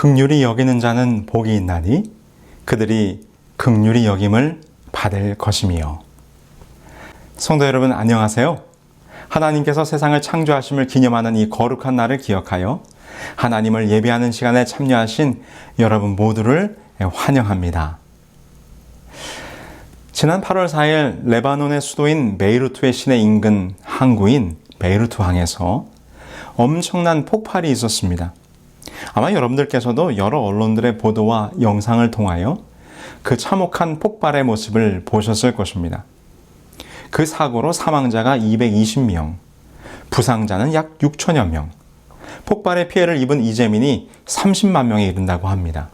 긍휼히 여기는 자는 복이 있나니 그들이 긍휼히 여김을 받을 것이며. 성도 여러분, 안녕하세요. 하나님께서 세상을 창조하심을 기념하는 이 거룩한 날을 기억하여 하나님을 예배하는 시간에 참여하신 여러분 모두를 환영합니다. 지난 8월 4일 레바논의 수도인 베이루트의 시내 인근 항구인 베이루트항에서 엄청난 폭발이 있었습니다. 아마 여러분들께서도 여러 언론들의 보도와 영상을 통하여 그 참혹한 폭발의 모습을 보셨을 것입니다. 그 사고로 사망자가 220명, 부상자는 약 6천여 명, 폭발의 피해를 입은 이재민이 30만 명에 이른다고 합니다.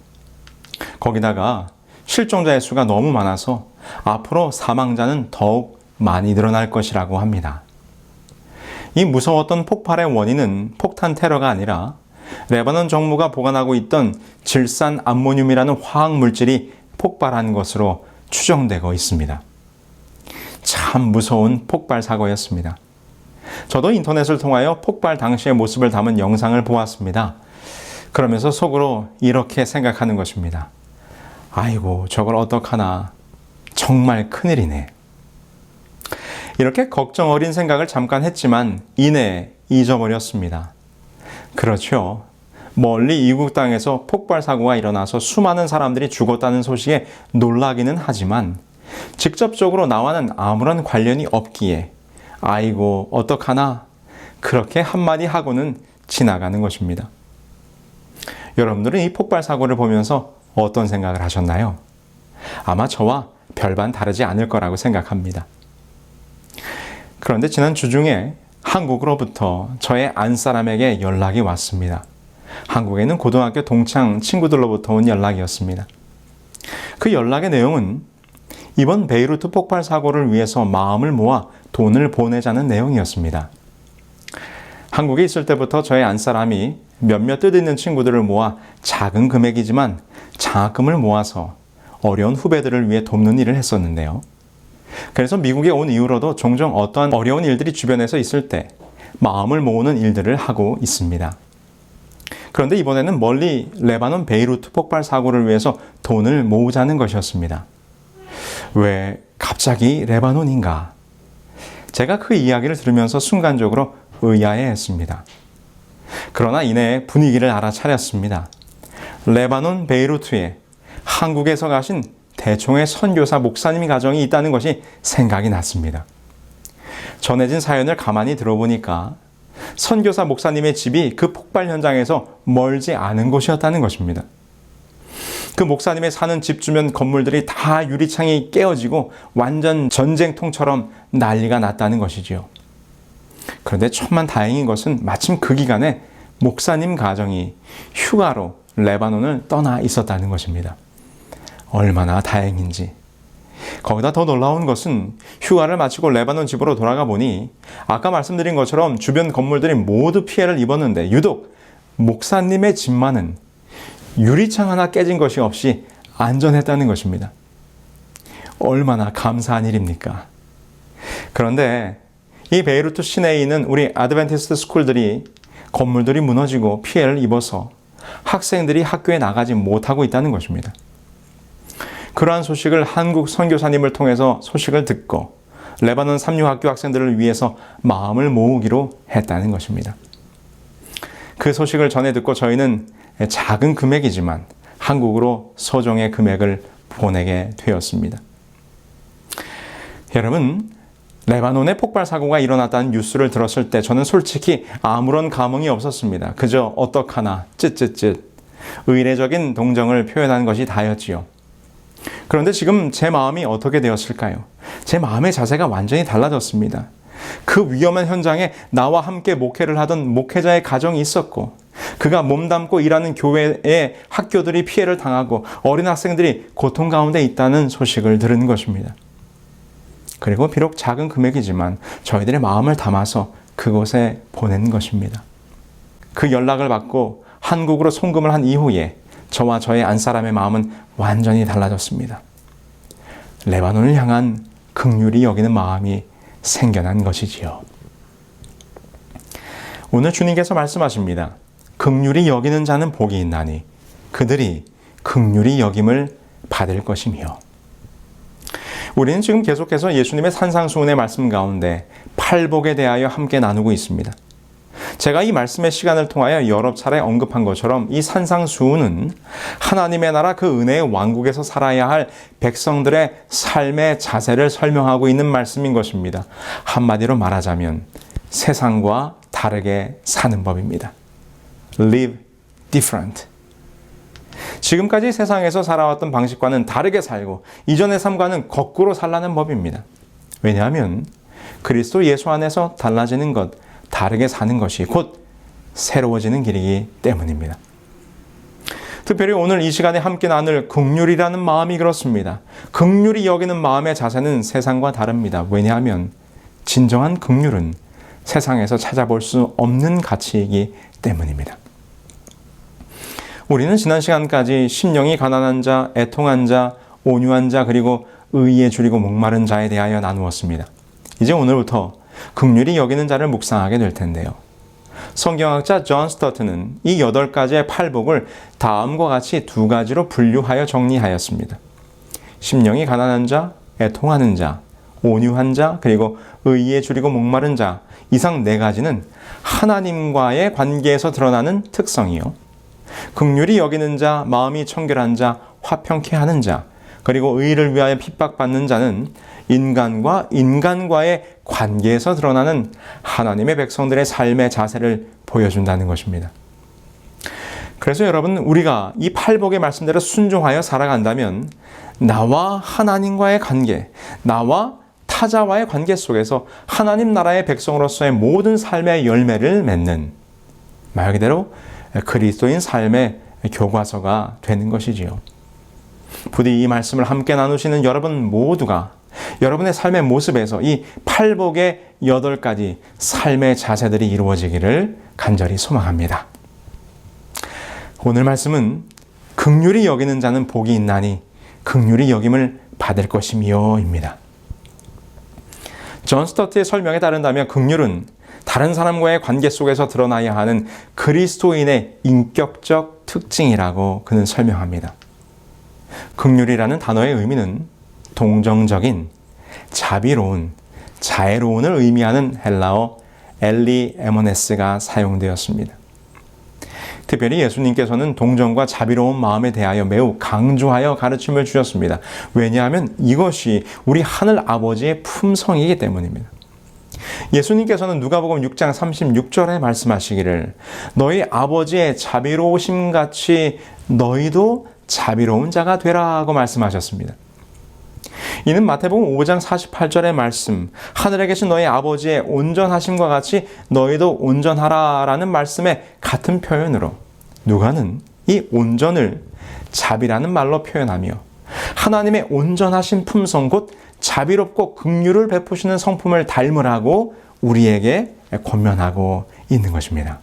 거기다가 실종자의 수가 너무 많아서 앞으로 사망자는 더욱 많이 늘어날 것이라고 합니다. 이 무서웠던 폭발의 원인은 폭탄 테러가 아니라 레바논 정부가 보관하고 있던 질산 암모늄이라는 화학 물질이 폭발한 것으로 추정되고 있습니다. 참 무서운 폭발 사고였습니다. 저도 인터넷을 통하여 폭발 당시의 모습을 담은 영상을 보았습니다. 그러면서 속으로 이렇게 생각하는 것입니다. 아이고, 저걸 어떡하나. 정말 큰일이네. 이렇게 걱정 어린 생각을 잠깐 했지만 이내 잊어버렸습니다. 그렇죠. 멀리 이국 땅에서 폭발 사고가 일어나서 수많은 사람들이 죽었다는 소식에 놀라기는 하지만 직접적으로 나와는 아무런 관련이 없기에 아이고 어떡하나 그렇게 한마디 하고는 지나가는 것입니다. 여러분들은 이 폭발 사고를 보면서 어떤 생각을 하셨나요? 아마 저와 별반 다르지 않을 거라고 생각합니다. 그런데 지난 주중에 한국으로부터 저의 안사람에게 연락이 왔습니다. 한국에는 고등학교 동창 친구들로부터 온 연락이었습니다. 그 연락의 내용은 이번 베이루트 폭발 사고를 위해서 마음을 모아 돈을 보내자는 내용이었습니다. 한국에 있을 때부터 저의 안사람이 몇몇 뜻있는 친구들을 모아 작은 금액이지만 장학금을 모아서 어려운 후배들을 위해 돕는 일을 했었는데요. 그래서 미국에 온 이후로도 종종 어떠한 어려운 일들이 주변에서 있을 때 마음을 모으는 일들을 하고 있습니다. 그런데 이번에는 멀리 레바논 베이루트 폭발 사고를 위해서 돈을 모으자는 것이었습니다. 왜 갑자기 레바논인가? 제가 그 이야기를 들으면서 순간적으로 의아해했습니다. 그러나 이내 분위기를 알아차렸습니다. 레바논 베이루트에 한국에서 가신 대총회 선교사 목사님 가정이 있다는 것이 생각이 났습니다. 전해진 사연을 가만히 들어보니까 선교사 목사님의 집이 그 폭발 현장에서 멀지 않은 곳이었다는 것입니다. 그 목사님의 사는 집 주변 건물들이 다 유리창이 깨어지고 완전 전쟁통처럼 난리가 났다는 것이지요. 그런데 천만 다행인 것은 마침 그 기간에 목사님 가정이 휴가로 레바논을 떠나 있었다는 것입니다. 얼마나 다행인지. 거기다 더 놀라운 것은 휴가를 마치고 레바논 집으로 돌아가 보니 아까 말씀드린 것처럼 주변 건물들이 모두 피해를 입었는데 유독 목사님의 집만은 유리창 하나 깨진 것이 없이 안전했다는 것입니다. 얼마나 감사한 일입니까? 그런데 이 베이루트 시내에 있는 우리 아드벤티스트 스쿨들이 건물들이 무너지고 피해를 입어서 학생들이 학교에 나가지 못하고 있다는 것입니다. 그러한 소식을 한국 선교사님을 통해서 소식을 듣고 레바논 삼류학교 학생들을 위해서 마음을 모으기로 했다는 것입니다. 그 소식을 전해 듣고 저희는 작은 금액이지만 한국으로 소정의 금액을 보내게 되었습니다. 여러분, 레바논에 폭발 사고가 일어났다는 뉴스를 들었을 때 저는 솔직히 아무런 감흥이 없었습니다. 그저 어떡하나 쯧쯧쯧 의례적인 동정을 표현한 것이 다였지요. 그런데 지금 제 마음이 어떻게 되었을까요? 제 마음의 자세가 완전히 달라졌습니다. 그 위험한 현장에 나와 함께 목회를 하던 목회자의 가정이 있었고 그가 몸담고 일하는 교회의 학교들이 피해를 당하고 어린 학생들이 고통 가운데 있다는 소식을 들은 것입니다. 그리고 비록 작은 금액이지만 저희들의 마음을 담아서 그곳에 보낸 것입니다. 그 연락을 받고 한국으로 송금을 한 이후에 저와 저의 안사람의 마음은 완전히 달라졌습니다. 레바논을 향한 긍휼히 여기는 마음이 생겨난 것이지요. 오늘 주님께서 말씀하십니다. 긍휼히 여기는 자는 복이 있나니 그들이 긍휼히 여김을 받을 것이며. 우리는 지금 계속해서 예수님의 산상수훈의 말씀 가운데 팔복에 대하여 함께 나누고 있습니다. 제가 이 말씀의 시간을 통하여 여러 차례 언급한 것처럼 이 산상수훈은 하나님의 나라 그 은혜의 왕국에서 살아야 할 백성들의 삶의 자세를 설명하고 있는 말씀인 것입니다. 한마디로 말하자면 세상과 다르게 사는 법입니다. Live different. 지금까지 세상에서 살아왔던 방식과는 다르게 살고 이전의 삶과는 거꾸로 살라는 법입니다. 왜냐하면 그리스도 예수 안에서 달라지는 것, 다르게 사는 것이 곧 새로워지는 길이기 때문입니다. 특별히 오늘 이 시간에 함께 나눌 긍휼이라는 마음이 그렇습니다. 긍휼히 여기는 마음의 자세는 세상과 다릅니다. 왜냐하면 진정한 긍휼은 세상에서 찾아볼 수 없는 가치이기 때문입니다. 우리는 지난 시간까지 심령이 가난한 자, 애통한 자, 온유한 자, 그리고 의에 줄이고 목마른 자에 대하여 나누었습니다. 이제 오늘부터 긍휼히 여기는 자를 묵상하게 될 텐데요. 성경학자 존 스터트는 이 8가지의 팔복을 다음과 같이 2가지로 분류하여 정리하였습니다. 심령이 가난한 자, 애통하는 자, 온유한 자, 그리고 의에 줄이고 목마른 자, 이상 4가지는 하나님과의 관계에서 드러나는 특성이요. 긍휼히 여기는 자, 마음이 청결한 자, 화평케 하는 자, 그리고 의를 위하여 핍박받는 자는 인간과 인간과의 관계에서 드러나는 하나님의 백성들의 삶의 자세를 보여준다는 것입니다. 그래서 여러분, 우리가 이 팔복의 말씀대로 순종하여 살아간다면 나와 하나님과의 관계, 나와 타자와의 관계 속에서 하나님 나라의 백성으로서의 모든 삶의 열매를 맺는 말 그대로 그리스도인 삶의 교과서가 되는 것이지요. 부디 이 말씀을 함께 나누시는 여러분 모두가 여러분의 삶의 모습에서 이 팔복의 8가지 삶의 자세들이 이루어지기를 간절히 소망합니다. 오늘 말씀은 긍휼히 여기는 자는 복이 있나니 긍휼히 여김을 받을 것이며입니다. 존 스터트의 설명에 따른다면 긍휼은 다른 사람과의 관계 속에서 드러나야 하는 그리스도인의 인격적 특징이라고 그는 설명합니다. 긍휼이라는 단어의 의미는 동정적인, 자비로운, 자애로운을 의미하는 헬라어 엘리 에모네스가 사용되었습니다. 특별히 예수님께서는 동정과 자비로운 마음에 대하여 매우 강조하여 가르침을 주셨습니다. 왜냐하면 이것이 우리 하늘 아버지의 품성이기 때문입니다. 예수님께서는 누가복음 6장 36절에 말씀하시기를 너희 아버지의 자비로우심 같이 너희도 자비로운 자가 되라고 말씀하셨습니다. 이는 마태복음 5장 48절의 말씀, 하늘에 계신 너희 아버지의 온전하심과 같이 너희도 온전하라라는 말씀의 같은 표현으로 누가는 이 온전을 자비라는 말로 표현하며 하나님의 온전하신 품성 곧 자비롭고 긍휼을 베푸시는 성품을 닮으라고 우리에게 권면하고 있는 것입니다.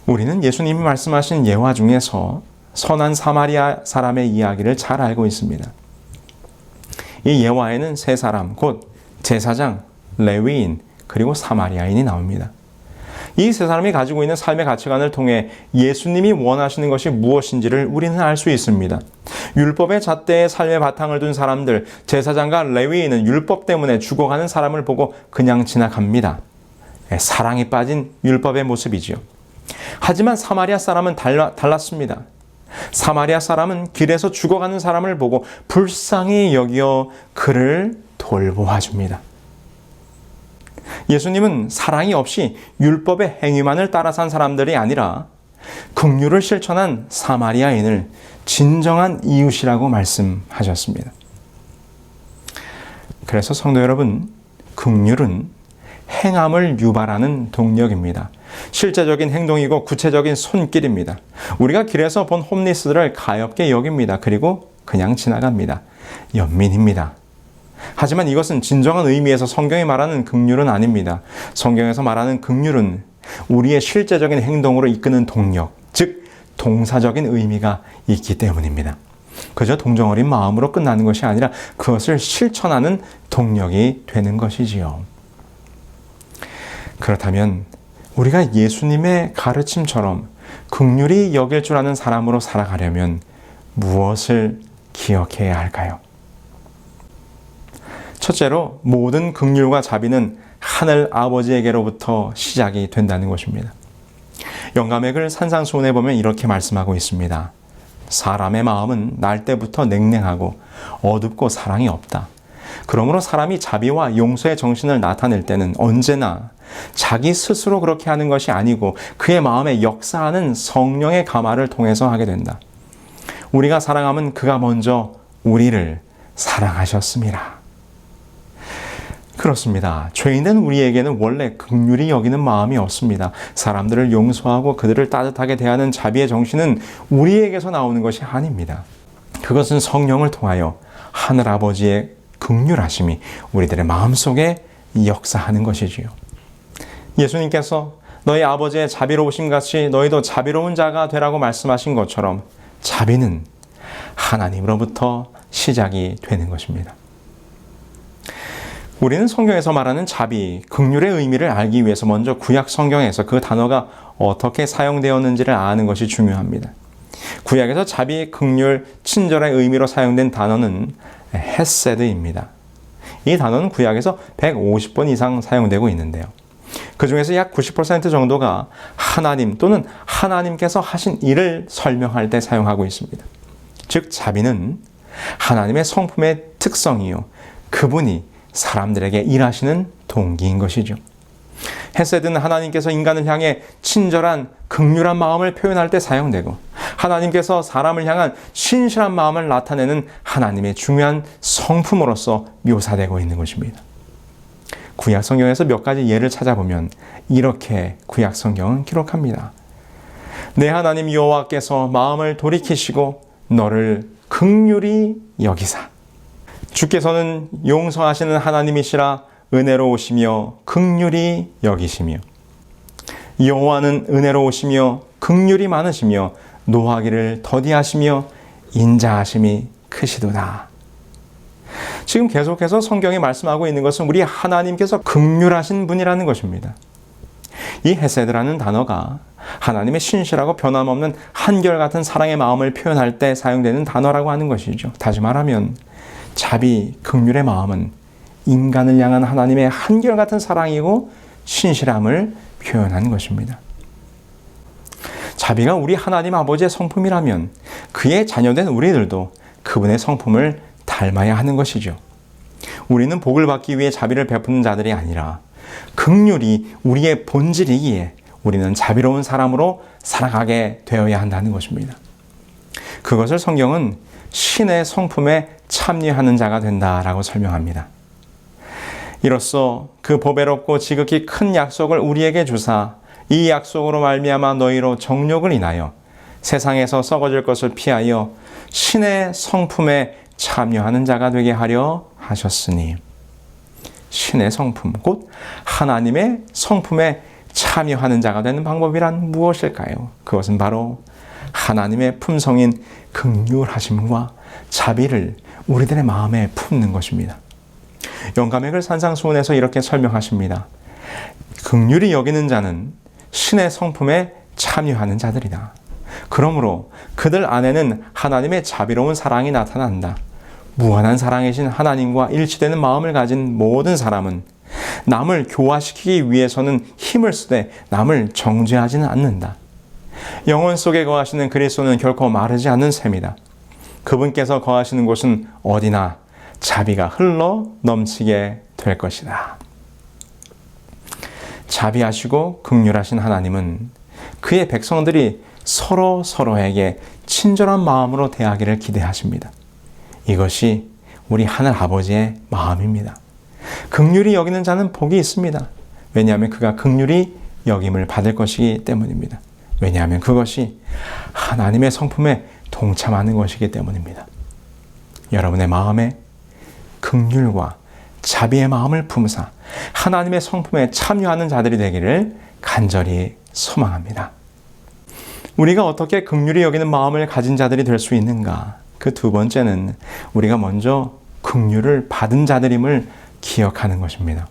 우리는 예수님이 말씀하신 예화 중에서 선한 사마리아 사람의 이야기를 잘 알고 있습니다. 이 예화에는 3사람, 곧 제사장, 레위인, 그리고 사마리아인이 나옵니다. 이 3사람이 가지고 있는 삶의 가치관을 통해 예수님이 원하시는 것이 무엇인지를 우리는 알 수 있습니다. 율법의 잣대에 삶의 바탕을 둔 사람들, 제사장과 레위인은 율법 때문에 죽어가는 사람을 보고 그냥 지나갑니다. 사랑에 빠진 율법의 모습이지요. 하지만 사마리아 사람은 달랐습니다. 사마리아 사람은 길에서 죽어가는 사람을 보고 불쌍히 여겨 그를 돌보아줍니다. 예수님은 사랑이 없이 율법의 행위만을 따라 산 사람들이 아니라 긍휼을 실천한 사마리아인을 진정한 이웃이라고 말씀하셨습니다. 그래서 성도 여러분, 긍휼은 행함을 유발하는 동력입니다. 실제적인 행동이고 구체적인 손길입니다. 우리가 길에서 본 홈리스들을 가엾게 여깁니다. 그리고 그냥 지나갑니다. 연민입니다. 하지만 이것은 진정한 의미에서 성경이 말하는 긍휼은 아닙니다. 성경에서 말하는 긍휼은 우리의 실제적인 행동으로 이끄는 동력, 즉 동사적인 의미가 있기 때문입니다. 그저 동정어린 마음으로 끝나는 것이 아니라 그것을 실천하는 동력이 되는 것이지요. 그렇다면 우리가 예수님의 가르침처럼 긍휼히 여길 줄 아는 사람으로 살아가려면 무엇을 기억해야 할까요? 첫째로 모든 긍휼과 자비는 하늘 아버지에게로부터 시작이 된다는 것입니다. 영감의 글 산상수훈에 보면 이렇게 말씀하고 있습니다. 사람의 마음은 날 때부터 냉랭하고 어둡고 사랑이 없다. 그러므로 사람이 자비와 용서의 정신을 나타낼 때는 언제나 자기 스스로 그렇게 하는 것이 아니고 그의 마음에 역사하는 성령의 감화를 통해서 하게 된다. 우리가 사랑하면 그가 먼저 우리를 사랑하셨습니다. 그렇습니다. 죄인된 우리에게는 원래 긍휼히 여기는 마음이 없습니다. 사람들을 용서하고 그들을 따뜻하게 대하는 자비의 정신은 우리에게서 나오는 것이 아닙니다. 그것은 성령을 통하여 하늘아버지의 긍휼하심이 우리들의 마음속에 역사하는 것이지요. 예수님께서 너희 아버지의 자비로우심 같이 너희도 자비로운 자가 되라고 말씀하신 것처럼 자비는 하나님으로부터 시작이 되는 것입니다. 우리는 성경에서 말하는 자비, 긍휼의 의미를 알기 위해서 먼저 구약 성경에서 그 단어가 어떻게 사용되었는지를 아는 것이 중요합니다. 구약에서 자비, 긍휼, 친절의 의미로 사용된 단어는 헤세드입니다. 이 단어는 구약에서 150번 이상 사용되고 있는데요. 그 중에서 약 90% 정도가 하나님 또는 하나님께서 하신 일을 설명할 때 사용하고 있습니다. 즉 자비는 하나님의 성품의 특성이요. 그분이 사람들에게 일하시는 동기인 것이죠. 헤세드는 하나님께서 인간을 향해 친절한 긍휼한 마음을 표현할 때 사용되고 하나님께서 사람을 향한 신실한 마음을 나타내는 하나님의 중요한 성품으로서 묘사되고 있는 것입니다. 구약 성경에서 몇 가지 예를 찾아보면 이렇게 구약 성경은 기록합니다. 내 하나님 여호와께서 마음을 돌이키시고 너를 긍휼히 여기사 주께서는 용서하시는 하나님이시라 은혜로우시며 긍휼히 여기시며 여호와는 은혜로우시며 긍휼이 많으시며 노하기를 더디하시며 인자하심이 크시도다. 지금 계속해서 성경이 말씀하고 있는 것은 우리 하나님께서 긍휼하신 분이라는 것입니다. 이 헤세드라는 단어가 하나님의 신실하고 변함없는 한결같은 사랑의 마음을 표현할 때 사용되는 단어라고 하는 것이죠. 다시 말하면 자비, 긍휼의 마음은 인간을 향한 하나님의 한결같은 사랑이고 신실함을 표현한 것입니다. 자비가 우리 하나님 아버지의 성품이라면 그의 자녀된 우리들도 그분의 성품을 닮아야 하는 것이죠. 우리는 복을 받기 위해 자비를 베푸는 자들이 아니라 긍휼이 우리의 본질이기에 우리는 자비로운 사람으로 살아가게 되어야 한다는 것입니다. 그것을 성경은 신의 성품에 참여하는 자가 된다라고 설명합니다. 이로써 그 보배롭고 지극히 큰 약속을 우리에게 주사 이 약속으로 말미암아 너희로 정욕을 인하여 세상에서 썩어질 것을 피하여 신의 성품에 참여하는 자가 되게 하려 하셨으니 신의 성품, 곧 하나님의 성품에 참여하는 자가 되는 방법이란 무엇일까요? 그것은 바로 하나님의 품성인 긍휼하심과 자비를 우리들의 마음에 품는 것입니다. 영감의 글 산상수훈에서 이렇게 설명하십니다. 긍휼히 여기는 자는 신의 성품에 참여하는 자들이다. 그러므로 그들 안에는 하나님의 자비로운 사랑이 나타난다. 무한한 사랑이신 하나님과 일치되는 마음을 가진 모든 사람은 남을 교화시키기 위해서는 힘을 쓰되 남을 정죄하지는 않는다. 영혼 속에 거하시는 그리스도는 결코 마르지 않는 셈이다. 그분께서 거하시는 곳은 어디나 자비가 흘러 넘치게 될 것이다. 자비하시고 긍휼하신 하나님은 그의 백성들이 서로에게 친절한 마음으로 대하기를 기대하십니다. 이것이 우리 하늘 아버지의 마음입니다. 긍휼히 여기는 자는 복이 있습니다. 왜냐하면 그가 긍휼히 여김을 받을 것이기 때문입니다. 왜냐하면 그것이 하나님의 성품에 동참하는 것이기 때문입니다. 여러분의 마음에 긍휼과 자비의 마음을 품사 하나님의 성품에 참여하는 자들이 되기를 간절히 소망합니다. 우리가 어떻게 긍휼히 여기는 마음을 가진 자들이 될 수 있는가? 그 두 번째는 우리가 먼저 긍휼을 받은 자들임을 기억하는 것입니다.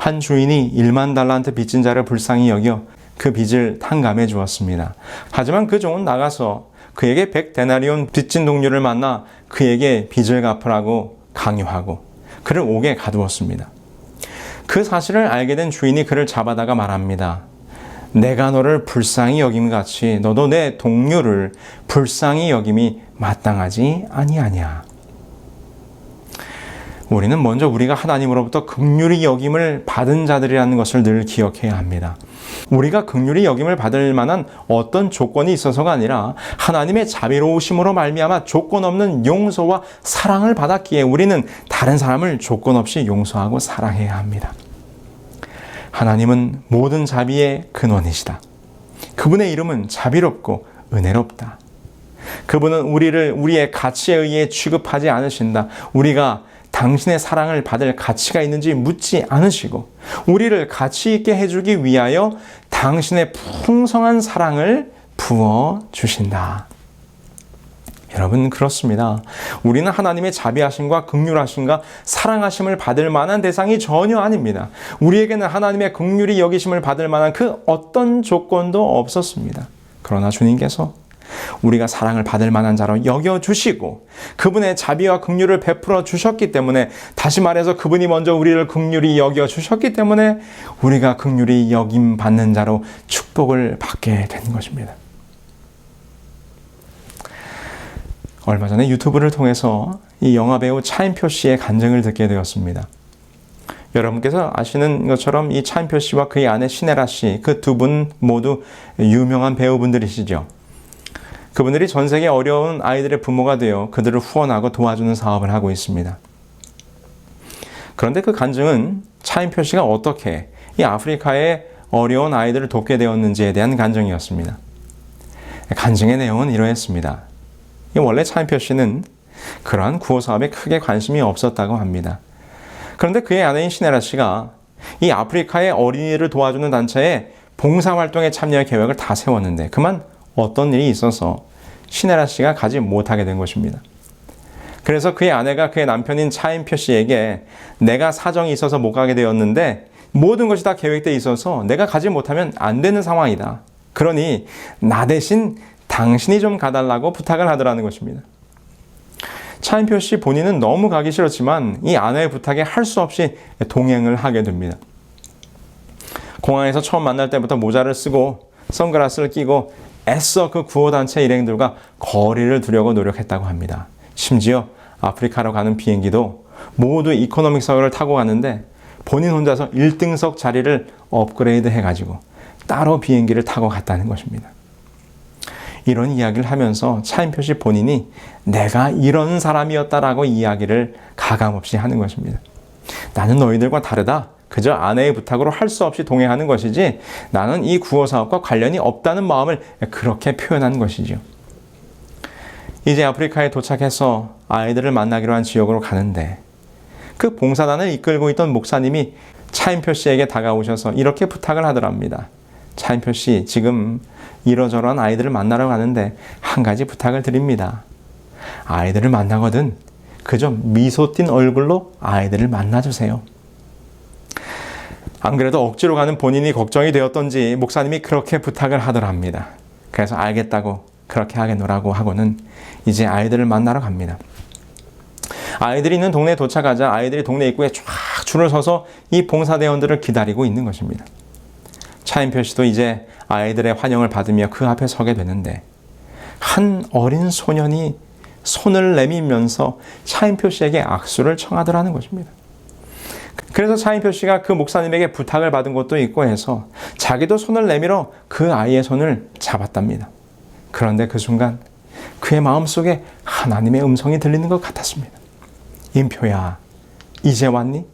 한 주인이 1만 달란트 빚진 자를 불쌍히 여겨 그 빚을 탕감해 주었습니다. 하지만 그 종은 나가서 그에게 100데나리온 빚진 동료를 만나 그에게 빚을 갚으라고 강요하고 그를 옥에 가두었습니다. 그 사실을 알게 된 주인이 그를 잡아다가 말합니다. 내가 너를 불쌍히 여김같이 너도 내 동료를 불쌍히 여김이 마땅하지 아니하냐. 우리는 먼저 우리가 하나님으로부터 긍휼히 여김을 받은 자들이라는 것을 늘 기억해야 합니다. 우리가 긍휼히 여김을 받을 만한 어떤 조건이 있어서가 아니라 하나님의 자비로우심으로 말미암아 조건 없는 용서와 사랑을 받았기에 우리는 다른 사람을 조건 없이 용서하고 사랑해야 합니다. 하나님은 모든 자비의 근원이시다. 그분의 이름은 자비롭고 은혜롭다. 그분은 우리를 우리의 가치에 의해 취급하지 않으신다. 우리가 당신의 사랑을 받을 가치가 있는지 묻지 않으시고 우리를 가치 있게 해주기 위하여 당신의 풍성한 사랑을 부어주신다. 여러분 그렇습니다. 우리는 하나님의 자비하심과 긍휼하심과 사랑하심을 받을 만한 대상이 전혀 아닙니다. 우리에게는 하나님의 긍휼히 여기심을 받을 만한 그 어떤 조건도 없었습니다. 그러나 주님께서 우리가 사랑을 받을 만한 자로 여겨주시고 그분의 자비와 긍휼을 베풀어 주셨기 때문에 다시 말해서 그분이 먼저 우리를 긍휼히 여겨주셨기 때문에 우리가 긍휼히 여김 받는 자로 축복을 받게 된 것입니다. 얼마 전에 유튜브를 통해서 이 영화배우 차인표 씨의 간증을 듣게 되었습니다. 여러분께서 아시는 것처럼 이 차인표 씨와 그의 아내 신혜라 씨, 그 두 분 모두 유명한 배우분들이시죠. 그분들이 전 세계 어려운 아이들의 부모가 되어 그들을 후원하고 도와주는 사업을 하고 있습니다. 그런데 그 간증은 차인표 씨가 어떻게 이 아프리카의 어려운 아이들을 돕게 되었는지에 대한 간증이었습니다. 간증의 내용은 이러했습니다. 원래 차인표 씨는 그러한 구호 사업에 크게 관심이 없었다고 합니다. 그런데 그의 아내인 신혜라 씨가 이 아프리카의 어린이를 도와주는 단체에 봉사활동에 참여할 계획을 다 세웠는데 그만 어떤 일이 있어서 신혜라 씨가 가지 못하게 된 것입니다. 그래서 그의 아내가 그의 남편인 차인표 씨에게 내가 사정이 있어서 못 가게 되었는데 모든 것이 다 계획되어 있어서 내가 가지 못하면 안 되는 상황이다. 그러니 나 대신 당신이 좀 가달라고 부탁을 하더라는 것입니다. 차인표 씨 본인은 너무 가기 싫었지만 이 아내의 부탁에 할 수 없이 동행을 하게 됩니다. 공항에서 처음 만날 때부터 모자를 쓰고 선글라스를 끼고 애써 그 구호단체 일행들과 거리를 두려고 노력했다고 합니다. 심지어 아프리카로 가는 비행기도 모두 이코노믹석을 타고 가는데 본인 혼자서 1등석 자리를 업그레이드 해가지고 따로 비행기를 타고 갔다는 것입니다. 이런 이야기를 하면서 차인표 씨 본인이 내가 이런 사람이었다라고 이야기를 가감없이 하는 것입니다. 나는 너희들과 다르다. 그저 아내의 부탁으로 할 수 없이 동행하는 것이지 나는 이 구호 사업과 관련이 없다는 마음을 그렇게 표현한 것이죠. 이제 아프리카에 도착해서 아이들을 만나기로 한 지역으로 가는데 그 봉사단을 이끌고 있던 목사님이 차인표 씨에게 다가오셔서 이렇게 부탁을 하더랍니다. 차인표 씨, 지금 이러저러한 아이들을 만나러 가는데 한 가지 부탁을 드립니다. 아이들을 만나거든 그저 미소 띤 얼굴로 아이들을 만나주세요. 안 그래도 억지로 가는 본인이 걱정이 되었던지 목사님이 그렇게 부탁을 하더랍니다. 그래서 알겠다고 그렇게 하겠노라고 하고는 이제 아이들을 만나러 갑니다. 아이들이 있는 동네에 도착하자 아이들이 동네 입구에 쫙 줄을 서서 이 봉사대원들을 기다리고 있는 것입니다. 차인표 씨도 이제 아이들의 환영을 받으며 그 앞에 서게 되는데 한 어린 소년이 손을 내밀면서 차인표 씨에게 악수를 청하더라는 것입니다. 그래서 차인표 씨가 그 목사님에게 부탁을 받은 것도 있고 해서 자기도 손을 내밀어 그 아이의 손을 잡았답니다. 그런데 그 순간 그의 마음속에 하나님의 음성이 들리는 것 같았습니다. 임표야, 이제 왔니?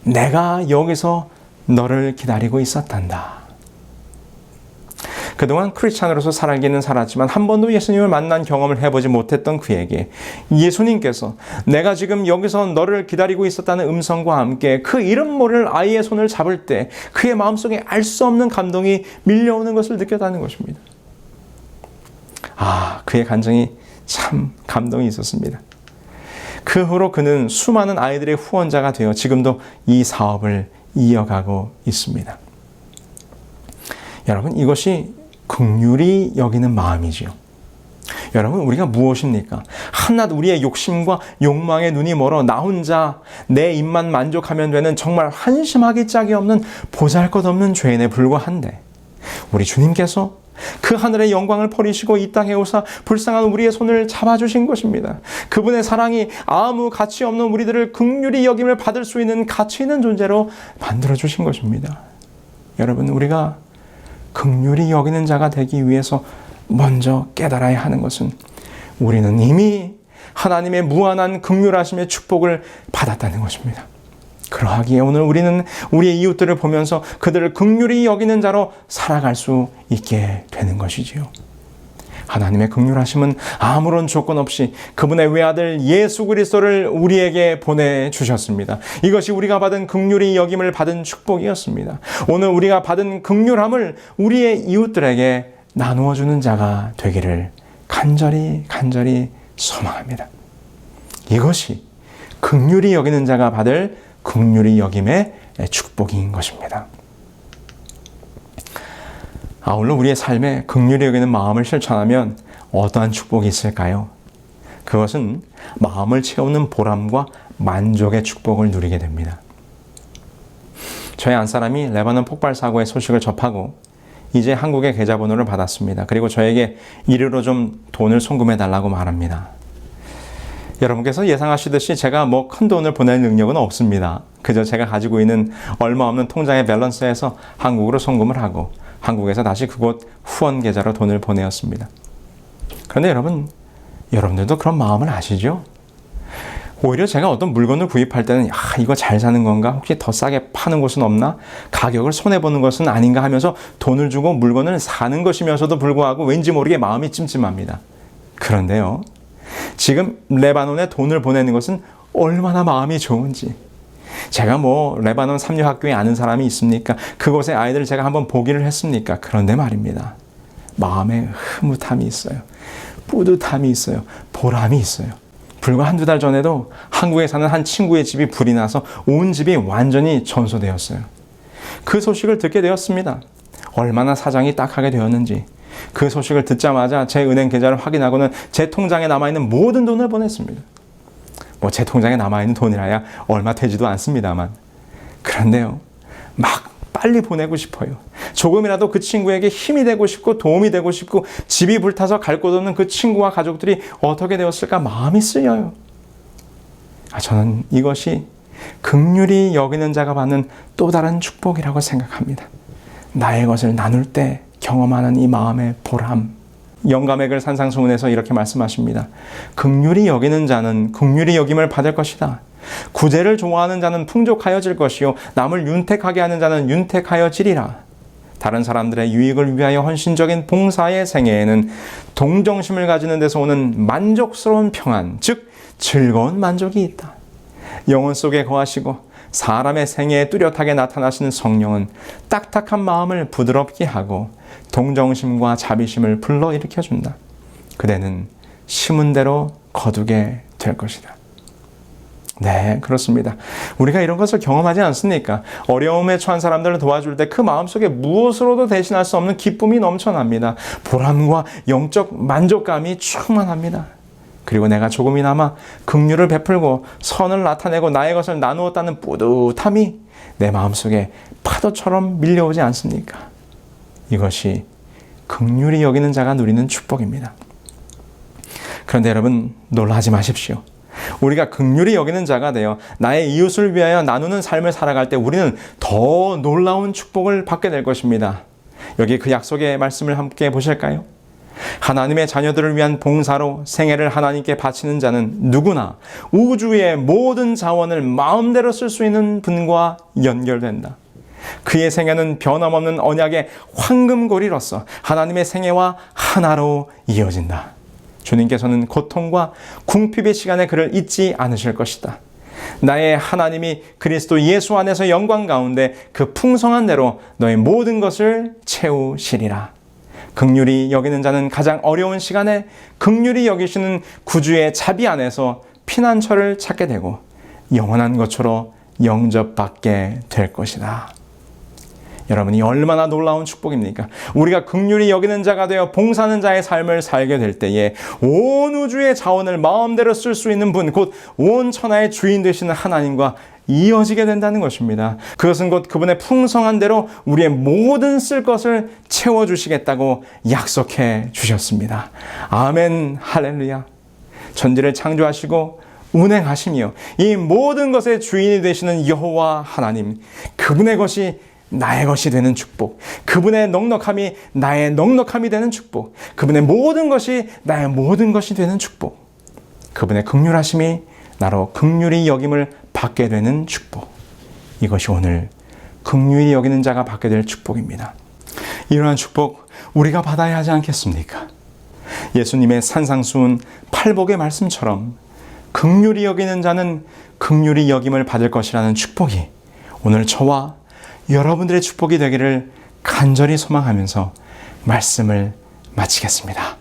내가 여기서 너를 기다리고 있었단다. 그동안 크리스찬으로서 살기는 살았지만 한 번도 예수님을 만난 경험을 해보지 못했던 그에게 예수님께서 내가 지금 여기서 너를 기다리고 있었다는 음성과 함께 그 이름 모를 아이의 손을 잡을 때 그의 마음속에 알 수 없는 감동이 밀려오는 것을 느꼈다는 것입니다. 그의 간증이 참 감동이 있었습니다. 그 후로 그는 수많은 아이들의 후원자가 되어 지금도 이 사업을 이어가고 있습니다. 여러분, 이것이 긍휼히 여기는 마음이지요. 여러분, 우리가 무엇입니까? 한낱 우리의 욕심과 욕망에 눈이 멀어 나 혼자 내 입만 만족하면 되는 정말 한심하기 짝이 없는 보잘것없는 죄인에 불과한데, 우리 주님께서 그 하늘의 영광을 버리시고 이 땅에 오사 불쌍한 우리의 손을 잡아주신 것입니다. 그분의 사랑이 아무 가치 없는 우리들을 긍휼히 여김을 받을 수 있는 가치 있는 존재로 만들어주신 것입니다. 여러분, 우리가 긍휼히 여기는 자가 되기 위해서 먼저 깨달아야 하는 것은 우리는 이미 하나님의 무한한 긍휼하심의 축복을 받았다는 것입니다. 그러하기에 오늘 우리는 우리의 이웃들을 보면서 그들을 긍휼히 여기는 자로 살아갈 수 있게 되는 것이지요. 하나님의 긍휼하심은 아무런 조건 없이 그분의 외아들 예수 그리스도를 우리에게 보내주셨습니다. 이것이 우리가 받은 긍휼히 여김을 받은 축복이었습니다. 오늘 우리가 받은 긍휼함을 우리의 이웃들에게 나누어주는 자가 되기를 간절히 소망합니다. 이것이 긍휼히 여기는 자가 받을 긍휼히 여김의 축복인 것입니다. 아울러 우리의 삶에 긍휼히 여기는 마음을 실천하면 어떠한 축복이 있을까요? 그것은 마음을 채우는 보람과 만족의 축복을 누리게 됩니다. 저희 안사람이 레바논 폭발 사고의 소식을 접하고 이제 한국의 계좌번호를 받았습니다. 그리고 저에게 이리로 좀 돈을 송금해 달라고 말합니다. 여러분께서 예상하시듯이 제가 큰 돈을 보낼 능력은 없습니다. 그저 제가 가지고 있는 얼마 없는 통장의 밸런스에서 한국으로 송금을 하고 한국에서 다시 그곳 후원 계좌로 돈을 보내었습니다. 그런데 여러분들도 그런 마음을 아시죠? 오히려 제가 어떤 물건을 구입할 때는 이거 잘 사는 건가? 혹시 더 싸게 파는 곳은 없나? 가격을 손해보는 것은 아닌가 하면서 돈을 주고 물건을 사는 것이면서도 불구하고 왠지 모르게 마음이 찜찜합니다. 그런데요, 지금 레바논에 돈을 보내는 것은 얼마나 마음이 좋은지. 제가 레바논 삼류학교에 아는 사람이 있습니까? 그곳의 아이들 제가 한번 보기를 했습니까? 그런데 말입니다. 마음에 흐뭇함이 있어요. 뿌듯함이 있어요. 보람이 있어요. 불과 한두 달 전에도 한국에 사는 한 친구의 집이 불이 나서 온 집이 완전히 전소되었어요. 그 소식을 듣게 되었습니다. 얼마나 사정이 딱하게 되었는지. 그 소식을 듣자마자 제 은행 계좌를 확인하고는 제 통장에 남아있는 모든 돈을 보냈습니다. 제 통장에 남아있는 돈이라야 얼마 되지도 않습니다만. 그런데요, 막 빨리 보내고 싶어요. 조금이라도 그 친구에게 힘이 되고 싶고 도움이 되고 싶고 집이 불타서 갈 곳 없는 그 친구와 가족들이 어떻게 되었을까 마음이 쓰여요. 저는 이것이 긍휼히 여기는 자가 받는 또 다른 축복이라고 생각합니다. 나의 것을 나눌 때 경험하는 이 마음의 보람. 영감의 산상수훈에서 이렇게 말씀하십니다. 긍휼히 여기는 자는 긍휼히 여김을 받을 것이다. 구제를 좋아하는 자는 풍족하여질 것이요 남을 윤택하게 하는 자는 윤택하여지리라. 다른 사람들의 유익을 위하여 헌신적인 봉사의 생애에는 동정심을 가지는 데서 오는 만족스러운 평안, 즉 즐거운 만족이 있다. 영혼 속에 거하시고 사람의 생애에 뚜렷하게 나타나시는 성령은 딱딱한 마음을 부드럽게 하고 동정심과 자비심을 불러일으켜준다. 그대는 심은 대로 거두게 될 것이다. 네, 그렇습니다. 우리가 이런 것을 경험하지 않습니까? 어려움에 처한 사람들을 도와줄 때 그 마음속에 무엇으로도 대신할 수 없는 기쁨이 넘쳐납니다. 보람과 영적 만족감이 충만합니다. 그리고 내가 조금이나마 긍휼을 베풀고 선을 나타내고 나의 것을 나누었다는 뿌듯함이 내 마음속에 파도처럼 밀려오지 않습니까? 이것이 긍휼히 여기는 자가 누리는 축복입니다. 그런데 여러분, 놀라지 마십시오. 우리가 긍휼히 여기는 자가 되어 나의 이웃을 위하여 나누는 삶을 살아갈 때 우리는 더 놀라운 축복을 받게 될 것입니다. 여기 그 약속의 말씀을 함께 보실까요? 하나님의 자녀들을 위한 봉사로 생애를 하나님께 바치는 자는 누구나 우주의 모든 자원을 마음대로 쓸 수 있는 분과 연결된다. 그의 생애는 변함없는 언약의 황금고리로서 하나님의 생애와 하나로 이어진다. 주님께서는 고통과 궁핍의 시간에 그를 잊지 않으실 것이다. 나의 하나님이 그리스도 예수 안에서 영광 가운데 그 풍성한 대로 너의 모든 것을 채우시리라. 긍휼히 여기는 자는 가장 어려운 시간에 긍휼히 여기시는 구주의 자비 안에서 피난처를 찾게 되고 영원한 것으로 영접받게 될 것이다. 여러분이 얼마나 놀라운 축복입니까? 우리가 긍휼히 여기는 자가 되어 봉사하는 자의 삶을 살게 될 때에 온 우주의 자원을 마음대로 쓸 수 있는 분, 곧 온 천하의 주인 되시는 하나님과 이어지게 된다는 것입니다. 그것은 곧 그분의 풍성한 대로 우리의 모든 쓸 것을 채워주시겠다고 약속해 주셨습니다. 아멘, 할렐루야. 천지를 창조하시고 운행하시며 이 모든 것의 주인이 되시는 여호와 하나님, 그분의 것이 나의 것이 되는 축복, 그분의 넉넉함이 나의 넉넉함이 되는 축복, 그분의 모든 것이 나의 모든 것이 되는 축복, 그분의 긍휼하심이 나로 긍휼히 여김을 받게 되는 축복, 이것이 오늘 긍휼히 여기는 자가 받게 될 축복입니다. 이러한 축복 우리가 받아야 하지 않겠습니까? 예수님의 산상수훈 팔복의 말씀처럼 긍휼히 여기는 자는 긍휼히 여김을 받을 것이라는 축복이 오늘 저와 여러분들의 축복이 되기를 간절히 소망하면서 말씀을 마치겠습니다.